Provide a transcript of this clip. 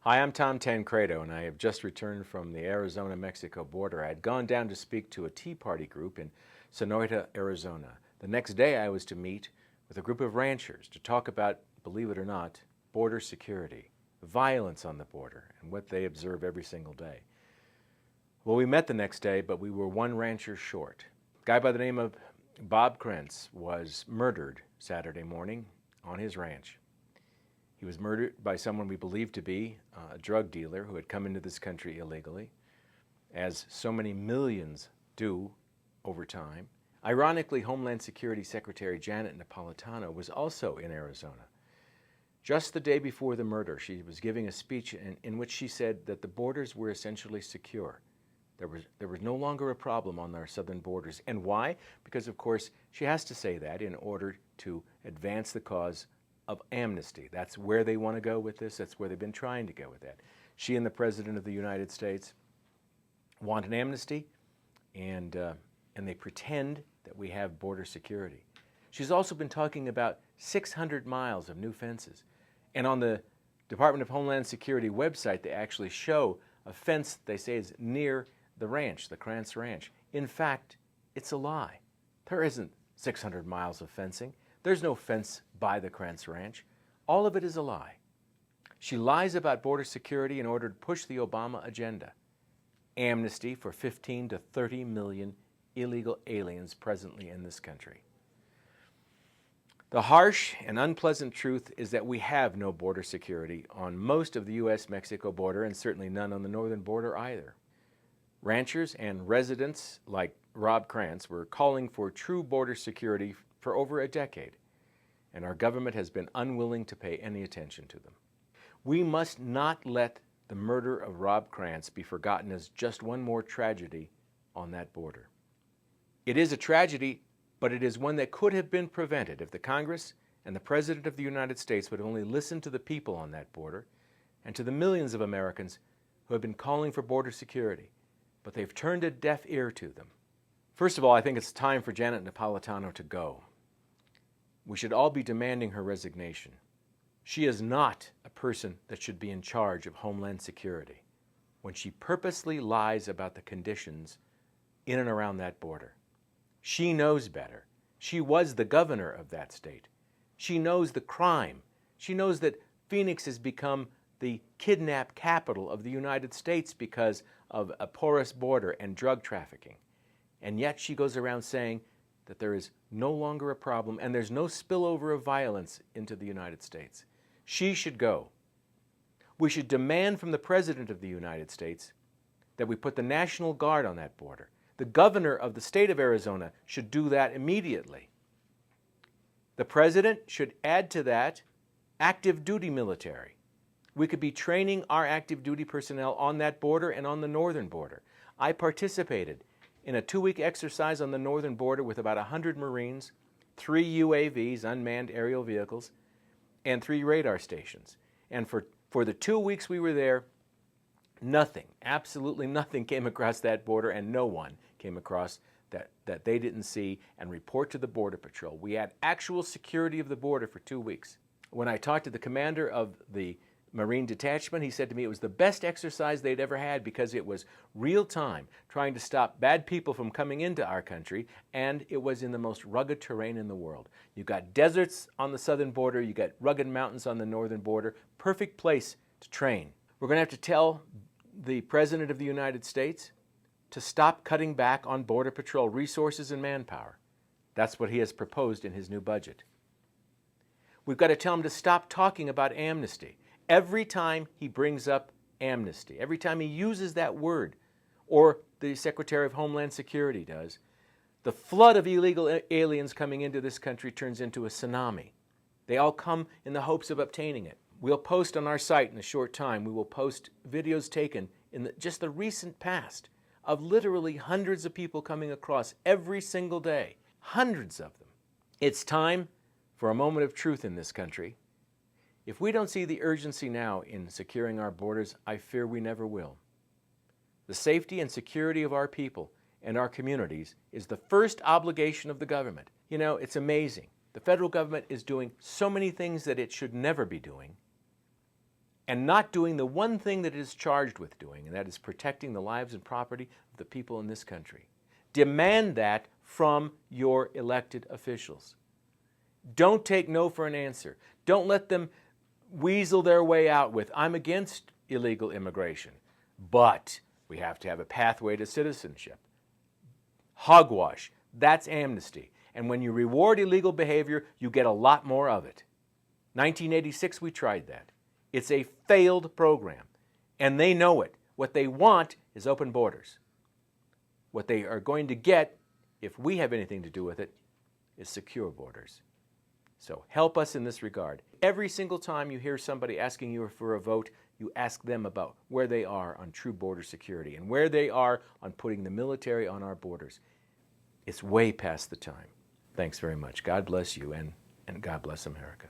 Hi, I'm Tom Tancredo, and I have just returned from the Arizona-Mexico border. I had gone down to speak to a Tea Party group in Sonora, Arizona. The next day I was to meet with a group of ranchers to talk about, believe it or not, border security, violence on the border, and what they observe every single day. Well, we met the next day, but we were one rancher short. A guy by the name of Rob Krentz was murdered Saturday morning on his ranch. He was murdered by someone we believe to be a drug dealer who had come into this country illegally, as so many millions do over time. Ironically, Homeland Security Secretary Janet Napolitano was also in Arizona. Just the day before the murder, she was giving a speech in which she said that the borders were essentially secure. There was no longer a problem on our southern borders. And why? Because, of course, she has to say that in order to advance the cause of amnesty. That's where they want to go with this. That's where they've been trying to go with that. She and the President of the United States want an amnesty, and they pretend that we have border security. She's also been talking about 600 miles of new fences. And on the Department of Homeland Security website, they actually show a fence they say is near the ranch, the Krentz Ranch. In fact, it's a lie. There isn't 600 miles of fencing. There's no fence by the Krentz Ranch. All of it is a lie. She lies about border security in order to push the Obama agenda. Amnesty for 15 to 30 million illegal aliens presently in this country. The harsh and unpleasant truth is that we have no border security on most of the U.S.-Mexico border, and certainly none on the northern border either. Ranchers and residents like Rob Krentz were calling for true border security for over a decade, and our government has been unwilling to pay any attention to them. We must not let the murder of Rob Krentz be forgotten as just one more tragedy on that border. It is a tragedy, but it is one that could have been prevented if the Congress and the President of the United States would only listen to the people on that border and to the millions of Americans who have been calling for border security, but they've turned a deaf ear to them. First of all, I think it's time for Janet Napolitano to go. We should all be demanding her resignation. She is not a person that should be in charge of Homeland Security when she purposely lies about the conditions in and around that border. She knows better. She was the governor of that state. She knows the crime. She knows that Phoenix has become the kidnap capital of the United States because of a porous border and drug trafficking. And yet she goes around saying that there is no longer a problem and there's no spillover of violence into the United States. She should go. We should demand from the President of the United States that we put the National Guard on that border. The governor of the state of Arizona should do that immediately. The President should add to that active duty military. We could be training our active duty personnel on that border and on the northern border. I participated in a 2-week exercise on the northern border with about 100 Marines, 3 UAVs, unmanned aerial vehicles, and 3 radar stations. And for the 2 weeks we were there, nothing, absolutely nothing came across that border, and no one came across that they didn't see and report to the Border Patrol. We had actual security of the border for 2 weeks. When I talked to the commander of the Marine detachment, he said to me it was the best exercise they'd ever had because it was real time, trying to stop bad people from coming into our country, and it was in the most rugged terrain in the world. You've got deserts on the southern border, you got rugged mountains on the northern border, perfect place to train. We're going to have to tell the President of the United States to stop cutting back on Border Patrol resources and manpower. That's what he has proposed in his new budget. We've got to tell him to stop talking about amnesty. Every time he brings up amnesty, every time he uses that word, or the Secretary of Homeland Security does, the flood of illegal aliens coming into this country turns into a tsunami. They all come in the hopes of obtaining it. We'll post on our site in a short time, we will post videos taken in just the recent past of literally hundreds of people coming across every single day. Hundreds of them. It's time for a moment of truth in this country. If we don't see the urgency now in securing our borders, I fear we never will. The safety and security of our people and our communities is the first obligation of the government. You know, it's amazing. The federal government is doing so many things that it should never be doing, and not doing the one thing that it is charged with doing, and that is protecting the lives and property of the people in this country. Demand that from your elected officials. Don't take no for an answer. Don't let them weasel their way out with, I'm against illegal immigration, but we have to have a pathway to citizenship. Hogwash, that's amnesty. And when you reward illegal behavior, you get a lot more of it. 1986, we tried that. It's a failed program, and they know it. What they want is open borders. What they are going to get, if we have anything to do with it, is secure borders. So help us in this regard. Every single time you hear somebody asking you for a vote, you ask them about where they are on true border security and where they are on putting the military on our borders. It's way past the time. Thanks very much. God bless you, and God bless America.